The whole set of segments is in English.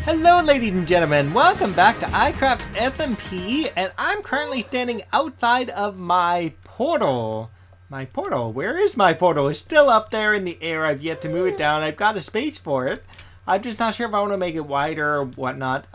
Hello ladies and gentlemen, welcome back to iCraft SMP, and I'm currently standing outside of my portal. Where is my portal? It's still up there in the air. I've yet to move it down. I've got a space for it. I'm just not sure if I want to make it wider or whatnot.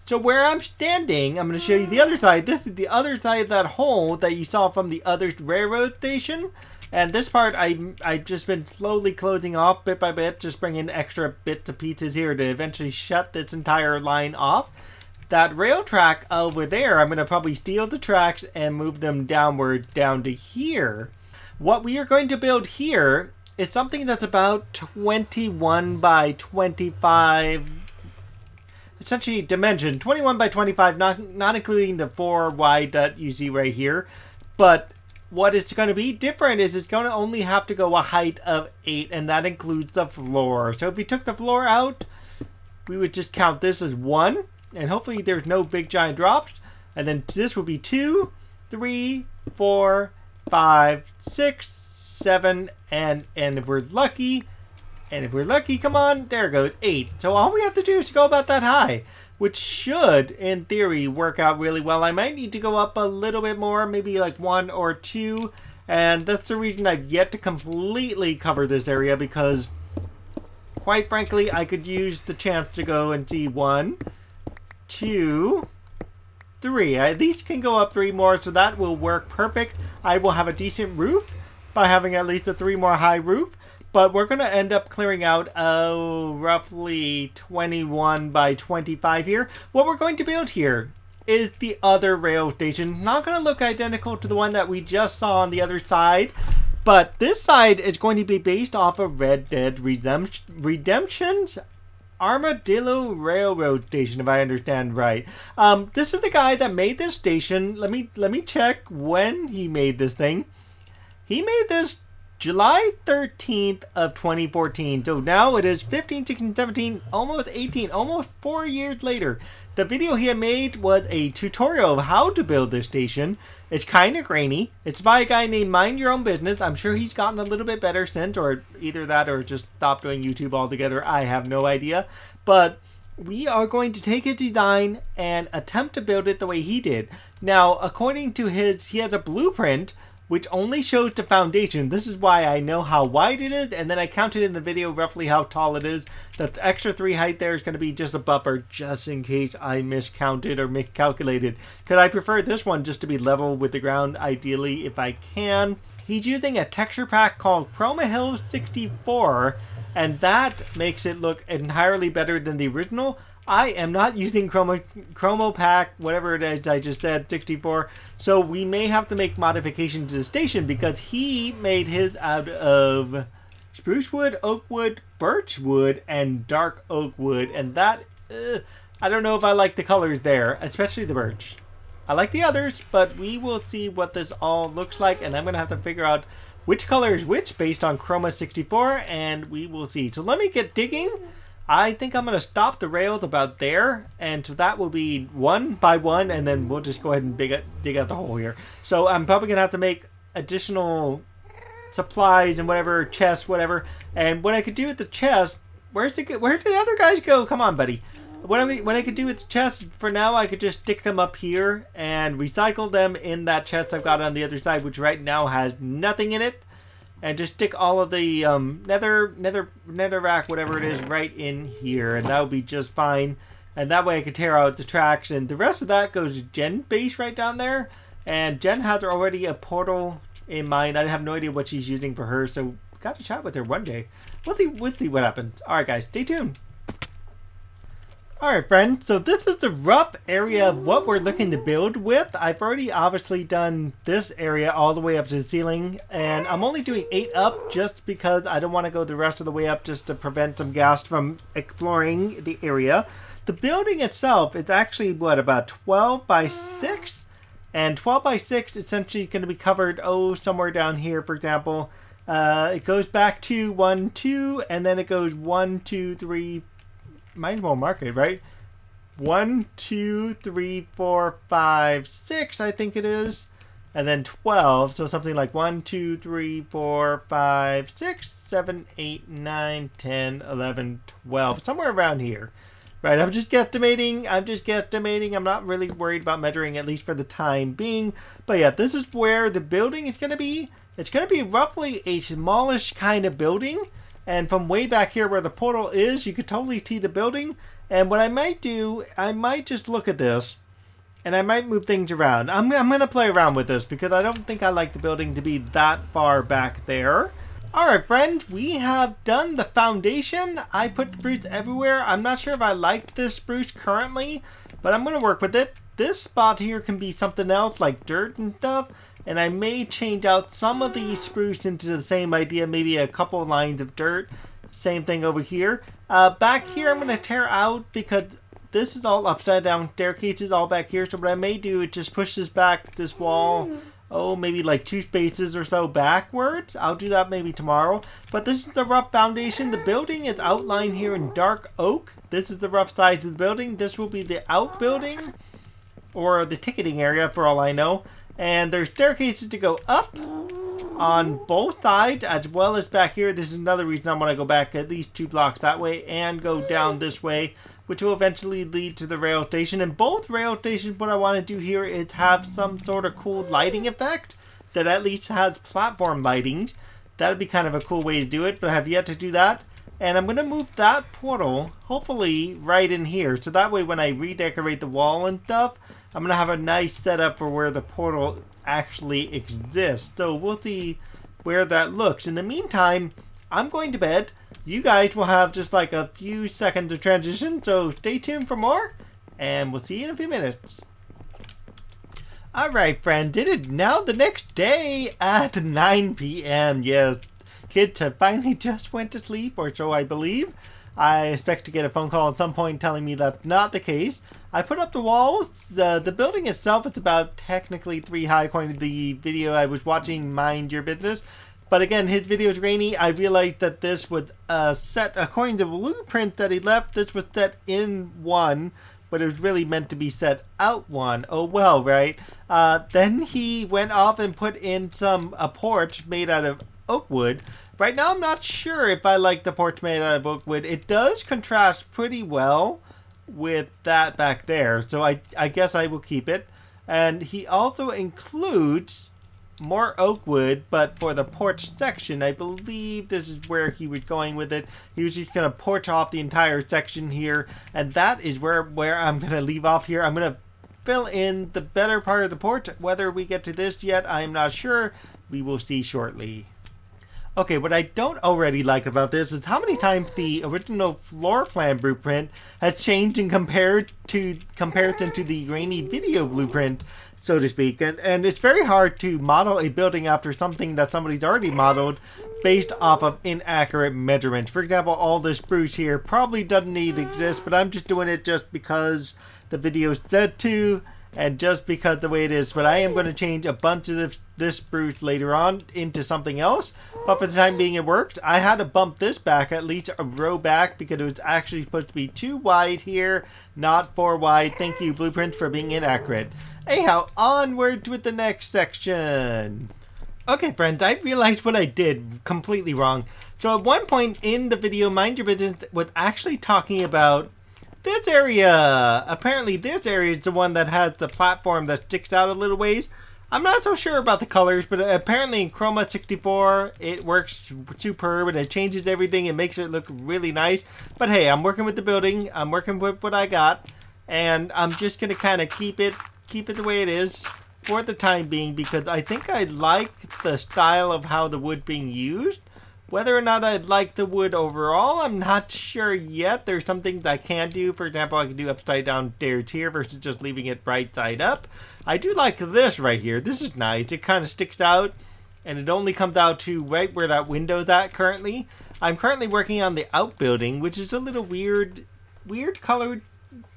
So where I'm standing, I'm going to show you the other side. This is the other side of that hole that you saw from the other railroad station. And this part I've just been slowly closing off bit by bit, just bringing extra bits of pieces here to eventually shut this entire line off. That rail track over there, I'm going to probably steal the tracks and move them downward down to here. What we are going to build here is something that's about 21 by 25, essentially dimension, 21 by 25, not including the 4 wide that you see right here, but what is going to be different is it's going to only have to go a height of 8, and that includes the floor. So if we took the floor out, we would just count this as 1, and hopefully there's no big giant drops. And then this would be 2, 3, 4, 5, 6, 7, and if we're lucky, come on, there it goes, 8. So all we have to do is go about that high, which should, in theory, work out really well. I might need to go up a little bit more, maybe like 1 or 2. And that's the reason I've yet to completely cover this area, because, quite frankly, I could use the chance to go and see 1, 2, 3. I at least can go up 3 more, so that will work perfect. I will have a decent roof by having at least a 3 more high roof. But we're going to end up clearing out roughly 21 by 25 here. What we're going to build here is the other rail station. Not going to look identical to the one that we just saw on the other side. But this side is going to be based off of Red Dead Redemption's Armadillo Railroad Station, if I understand right. This is the guy that made this station. Let me check when he made this thing. He made this July 13th of 2014. So now it is 15, 16, 17, almost 18, almost 4 years later. The video he had made was a tutorial of how to build this station. It's kind of grainy. It's by a guy named Mind Your Own Business. I'm sure he's gotten a little bit better since, or either that or just stopped doing YouTube altogether. I have no idea. But we are going to take his design and attempt to build it the way he did. Now, according to he has a blueprint which only shows the foundation. This is why I know how wide it is, and then I counted in the video roughly how tall it is. The extra 3 height there is going to be just a buffer, just in case I miscounted or miscalculated. Because I prefer this one just to be level with the ground, ideally, if I can. He's using a texture pack called Chroma Hill 64, and that makes it look entirely better than the original. I am not using Chromo Pack, whatever it is I just said, 64. So we may have to make modifications to the station, because he made his out of spruce wood, oak wood, birch wood, and dark oak wood. And that, I don't know if I like the colors there, especially the birch. I like the others, but we will see what this all looks like. And I'm going to have to figure out which color is which based on Chroma 64, and we will see. So let me get digging. I think I'm going to stop the rails about there, and so that will be 1 by 1, and then we'll just go ahead and dig out the hole here. So I'm probably going to have to make additional supplies and whatever, chests, whatever. And what I could do with the chest, where did the other guys go? Come on, buddy. What I could do with the chest, for now, I could just stick them up here and recycle them in that chest I've got on the other side, which right now has nothing in it. And just stick all of the nether rack, whatever it is, right in here. And that would be just fine. And that way I could tear out the tracks. And the rest of that goes to Jen base right down there. And Jen has already a portal in mind. I have no idea what she's using for her. So got to chat with her one day. We'll see what happens. Alright guys, stay tuned. Alright friends, so this is the rough area of what we're looking to build with. I've already obviously done this area all the way up to the ceiling, and I'm only doing 8 up just because I don't want to go the rest of the way up just to prevent some ghast from exploring the area. The building itself is actually, what, about 12 by 6? And 12 by 6 essentially going to be covered, somewhere down here, for example. It goes back to 1, 2, and then it goes 1, 2, 3, might as well mark it, right? 1, 2, 3, 4, 5, 6, I think it is. And then 12, so something like 1, 2, 3, 4, 5, 6, 7, 8, 9, 10, 11, 12, somewhere around here. Right, I'm just guesstimating. I'm not really worried about measuring, at least for the time being. But yeah, this is where the building is going to be. It's going to be roughly a smallish kind of building. And from way back here where the portal is, you could totally see the building. And what I might do, I might just look at this. And I might move things around. I'm going to play around with this because I don't think I like the building to be that far back there. Alright friends, we have done the foundation. I put spruce everywhere. I'm not sure if I like this spruce currently, but I'm going to work with it. This spot here can be something else like dirt and stuff, and I may change out some of these spruce into the same idea, maybe a couple of lines of dirt. Same thing over here. Back here I'm going to tear out because this is all upside down staircases all back here, so what I may do is just push this back, this wall, maybe like 2 spaces or so backwards. I'll do that maybe tomorrow. But this is the rough foundation. The building is outlined here in dark oak. This is the rough size of the building. This will be the outbuilding or the ticketing area for all I know. And there's staircases to go up on both sides as well as back here. This is another reason I want to go back at least 2 blocks that way and go down this way, which will eventually lead to the rail station. And both rail stations, what I want to do here is have some sort of cool lighting effect that at least has platform lighting. That would be kind of a cool way to do it, but I have yet to do that. And I'm going to move that portal, hopefully, right in here. So that way when I redecorate the wall and stuff, I'm going to have a nice setup for where the portal actually exists. So we'll see where that looks. In the meantime, I'm going to bed. You guys will have just like a few seconds of transition, so stay tuned for more, and we'll see you in a few minutes. Alright friends, it is now the next day at 9 p.m. Yes, kids have finally just went to sleep, or so I believe. I expect to get a phone call at some point telling me that's not the case. I put up the walls. The building itself is about technically 3 high according to the video I was watching, Mind Your Business. But again, his video is rainy. I realized that this was set, according to the blueprint that he left, this was set in 1, but it was really meant to be set out 1. Oh well, right? Then he went off and put in a porch made out of oak wood. Right now I'm not sure if I like the porch made out of oak wood. It does contrast pretty well with that back there, so I guess I will keep it. And he also includes more oak wood, but for the porch section, I believe this is where he was going with it. He was just going to porch off the entire section here, and that is where I'm going to leave off here. I'm going to fill in the better part of the porch. Whether we get to this yet, I'm not sure. We will see shortly. Okay, what I don't already like about this is how many times the original floor plan blueprint has changed in comparison to the rainy video blueprint, so to speak. And it's very hard to model a building after something that somebody's already modeled based off of inaccurate measurements. For example, all this spruce here probably doesn't need to exist, but I'm just doing it just because the video said to, and just because the way it is. But I am going to change a bunch of this spruce later on into something else. But for the time being, it worked. I had to bump this back at least a row back because it was actually supposed to be 2 wide here, not 4 wide. Thank you, Blueprint, for being inaccurate. Anyhow, onwards with the next section. Okay, friends, I realized what I did completely wrong. So at one point in the video, Mind Your Business was actually talking about this area. Apparently this area is the one that has the platform that sticks out a little ways. I'm not so sure about the colors, but apparently in Chroma 64 it works superb and it changes everything and makes it look really nice. But hey, I'm working with the building, I'm working with what I got, and I'm just gonna kind of keep it the way it is for the time being because I think I like the style of how the wood being used. Whether or not I like the wood overall, I'm not sure yet. There's some things I can do. For example, I can do upside down stairs here versus just leaving it right side up. I do like this right here. This is nice. It kind of sticks out and it only comes out to right where that window's at currently. I'm currently working on the outbuilding, which is a little weird colored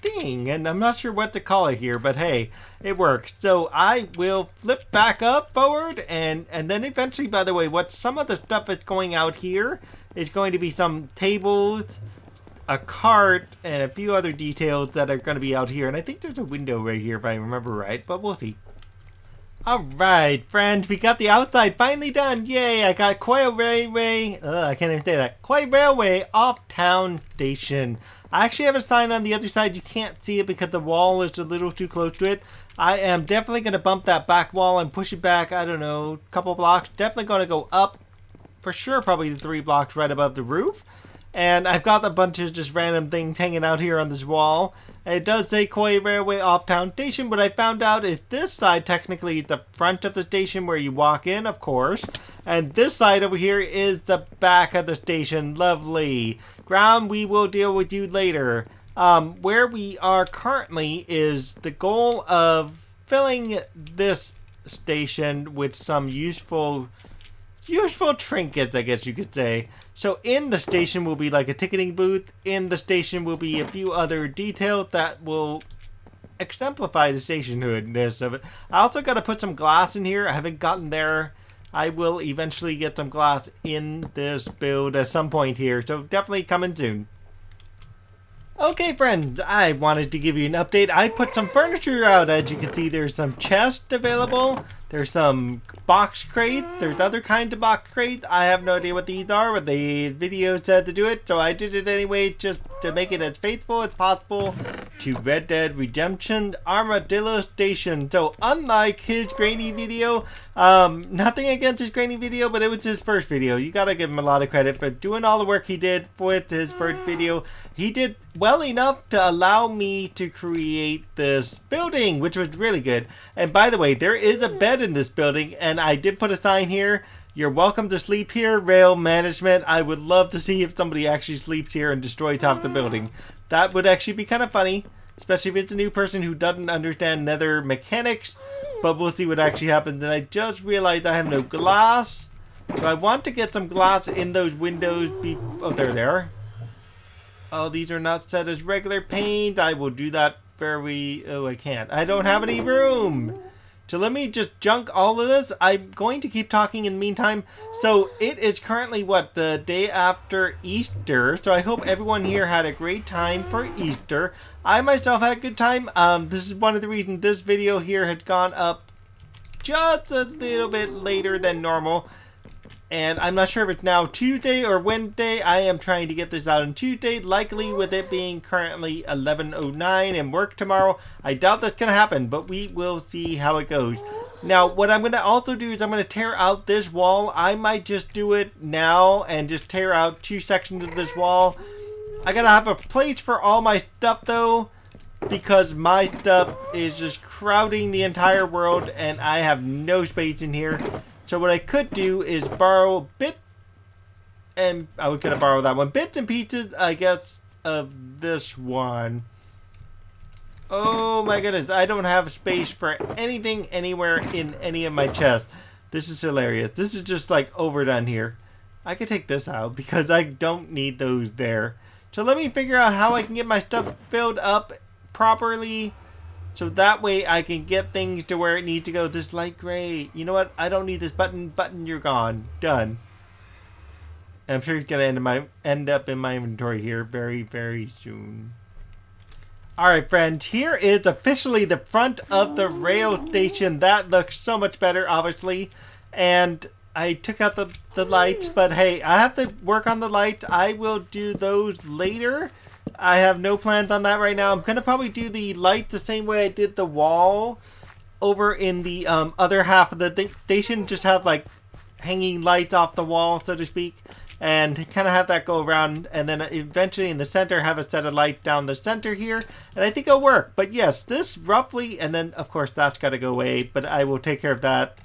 thing, and I'm not sure what to call it here, but hey, it works. So I will flip back up forward and then eventually, by the way, what some of the stuff that's going out here is going to be some tables, a cart, and a few other details that are going to be out here. And I think there's a window right here if I remember right, but we'll see. Alright, friends, we got the outside finally done. Yay, I got Quail Railway. I can't even say that. Quail Railway off town station. I actually have a sign on the other side. You can't see it because the wall is a little too close to it. I am definitely going to bump that back wall and push it back, I don't know, a couple blocks. Definitely going to go up, for sure, probably 3 blocks right above the roof. And I've got a bunch of just random things hanging out here on this wall. And it does say Koi Railway Off-Town Station, but I found out is this side technically the front of the station where you walk in, of course. And this side over here is the back of the station. Lovely. Ground, we will deal with you later. Where we are currently is the goal of filling this station with some useful trinkets, I guess you could say. So in the station will be like a ticketing booth. In the station will be a few other details that will exemplify the stationhoodness of it. I also got to put some glass in here. I haven't gotten there. I will eventually get some glass in this build at some point here. So definitely coming soon. Okay, friends, I wanted to give you an update. I put some furniture out. As you can see, there's some chests available. There's some box crates. There's other kinds of box crates. I have no idea what these are, but the video said to do it, so I did it anyway, just to make it as faithful as possible to Red Dead Redemption Armadillo Station. So unlike his grainy video, nothing against his grainy video, but it was his first video. You gotta give him a lot of credit for doing all the work he did with his first video. He did well enough to allow me to create this building, which was really good. And by the way, there is a bed in this building, and I did put a sign here. You're welcome to sleep here, rail management. I would love to see if somebody actually sleeps here and destroys half the building. That would actually be kind of funny, especially if it's a new person who doesn't understand Nether mechanics. But we'll see what actually happens. And I just realized I have no glass, so I want to get some glass in those windows. Oh, there they are. Oh, these are not set as regular paint. I will do that I can't. I don't have any room. So let me just junk all of this. I'm going to keep talking in the meantime. So it is currently, what, the day after Easter. So I hope everyone here had a great time for Easter. I myself had a good time. This is one of the reasons this video here had gone up just a little bit later than normal. And I'm not sure if it's now Tuesday or Wednesday. I am trying to get this out on Tuesday, likely with it being currently 11:09 and work tomorrow. I doubt that's going to happen, but we will see how it goes. Now, what I'm going to also do is I'm going to tear out this wall. I might just do it now and just tear out 2 sections of this wall. I got to have a place for all my stuff, though, because my stuff is just crowding the entire world, and I have no space in here. So what I could do is borrow I was going to borrow that one. Bits and pieces, I guess, of this one. Oh my goodness, I don't have space for anything anywhere in any of my chests. This is hilarious. This is just like overdone here. I could take this out because I don't need those there. So let me figure out how I can get my stuff filled up properly. So that way I can get things to where it needs to go. This light gray. You know what? I don't need this button. Button, you're gone. Done. And I'm sure it's going to end up in my inventory here very, very soon. Alright, friends. Here is officially the front of the rail station. That looks so much better, obviously. And I took out the lights. But hey, I have to work on the lights. I will do those later. I have no plans on that right now. I'm going to probably do the light the same way I did the wall over in the other half of the station. Just have like hanging lights off the wall, so to speak. And kind of have that go around. And then eventually in the center have a set of lights down the center here. And I think it'll work. But yes, this roughly, and then of course that's got to go away. But I will take care of that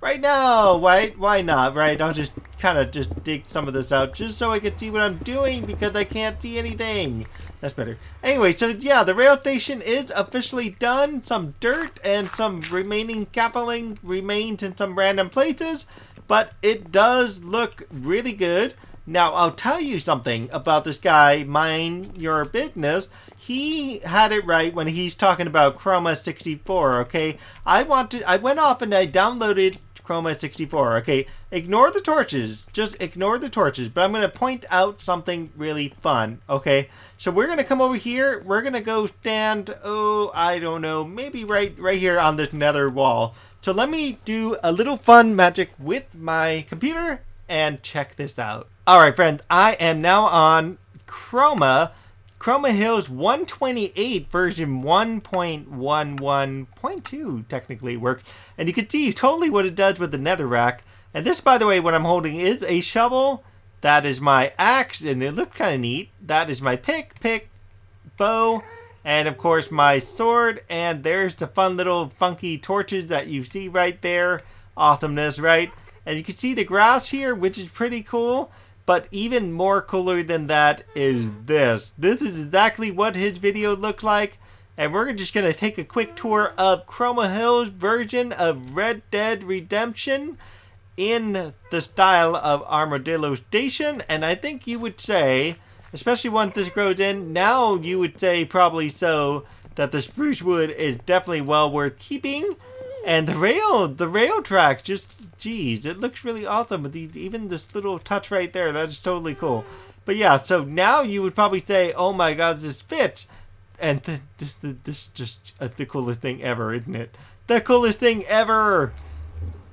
right now. Why not, right? I'll just kind of just dig some of this out just so I can see what I'm doing because I can't see anything. That's better. Anyway, so yeah, the rail station is officially done. Some dirt and some remaining scaffolding remains in some random places, but it does look really good. Now, I'll tell you something about this guy, Mind Your Business. He had it right when he's talking about Chroma 64, okay? I went off and I downloaded Chroma 64, okay? Ignore the torches. Just ignore the torches. But I'm going to point out something really fun, okay? So we're going to come over here. We're going to go stand, I don't know, maybe right here on this nether wall. So let me do a little fun magic with my computer and check this out. Alright friends, I am now on Chroma Hills 128 version 1.11.2 technically works. And you can see totally what it does with the nether rack. And this, by the way, what I'm holding is a shovel. That is my axe, and it looks kind of neat. That is my pick, bow, and of course my sword. And there's the fun little funky torches that you see right there. Awesomeness, right? And you can see the grass here, which is pretty cool. But even more cooler than that is this. This is exactly what his video looks like. And we're just going to take a quick tour of Chroma Hill's version of Red Dead Redemption in the style of Armadillo Station. And I think you would say, especially once this grows in, now you would say probably so that the spruce wood is definitely well worth keeping. And the rail tracks, just, geez, it looks really awesome with even this little touch right there. That's totally cool. But yeah, so now you would probably say, oh my god, this fits. And this is just the coolest thing ever, isn't it? The coolest thing ever!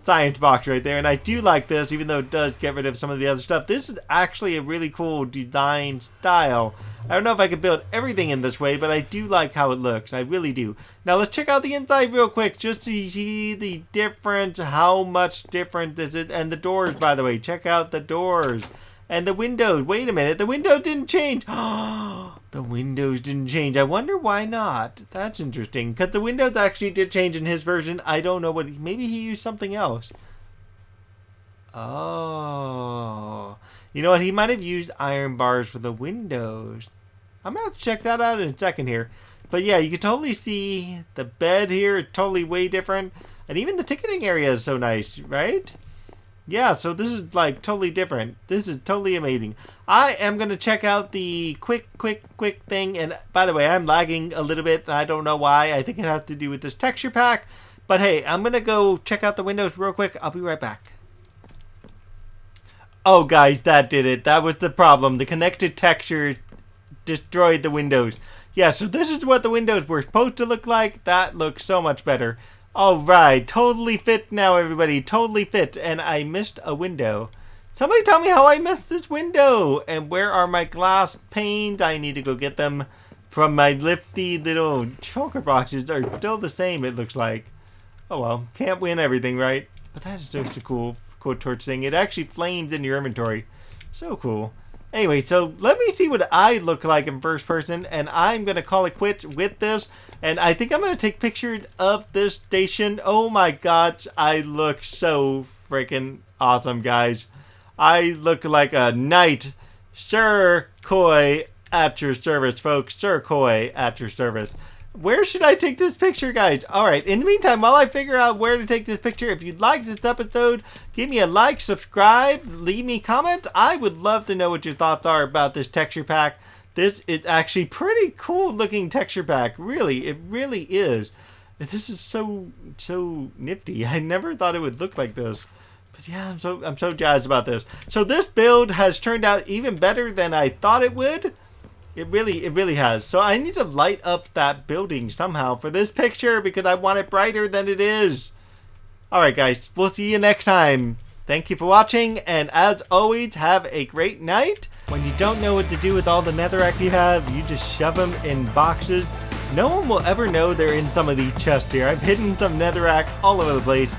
Science box right there. And I do like this, even though it does get rid of some of the other stuff. This is actually a really cool design style. I don't know if I can build everything in this way, but I do like how it looks. I really do. Now let's check out the inside real quick, just to see the difference, how much different is it. And the doors, by the way. Check out the doors. And the windows. Wait a minute. The windows didn't change. The windows didn't change. I wonder why not. That's interesting. Because the windows actually did change in his version. I don't know what. Maybe he used something else. Oh. You know what? He might have used iron bars for the windows. I'm going to have to check that out in a second here. But yeah, you can totally see the bed here is totally way different. And even the ticketing area is so nice, right? Yeah, so this is like totally different. This is totally amazing. I am going to check out the quick thing. And by the way, I'm lagging a little bit. I don't know why. I think it has to do with this texture pack. But hey, I'm going to go check out the windows real quick. I'll be right back. Oh, guys, that did it. That was the problem. The connected texture destroyed the windows. Yeah, so this is what the windows were supposed to look like. That looks so much better. Alright, totally fit now, everybody. Totally fit. And I missed a window. Somebody tell me how I missed this window. And where are my glass panes? I need to go get them from my lifty little choker boxes. They're still the same, it looks like. Oh well, can't win everything, right? But that is just a cool torch thing. It actually flames in your inventory. So cool. Anyway, so let me see what I look like in first person, and I'm going to call it quits with this. And I think I'm going to take pictures of this station. Oh my gosh, I look so freaking awesome, guys. I look like a knight. Sir Koi at your service, folks. Sir Koi at your service. Where should I take this picture, guys? Alright, in the meantime, while I figure out where to take this picture, if you'd like this episode, give me a like, subscribe, leave me comments. I would love to know what your thoughts are about this texture pack. This is actually pretty cool looking texture pack. Really, it really is. This is so nifty. I never thought it would look like this. But yeah, I'm so jazzed about this. So this build has turned out even better than I thought it would. It really has. So I need to light up that building somehow for this picture because I want it brighter than it is. Alright guys, we'll see you next time. Thank you for watching, and as always, have a great night. When you don't know what to do with all the netherrack you have, you just shove them in boxes. No one will ever know they're in some of these chests here. I've hidden some netherrack all over the place.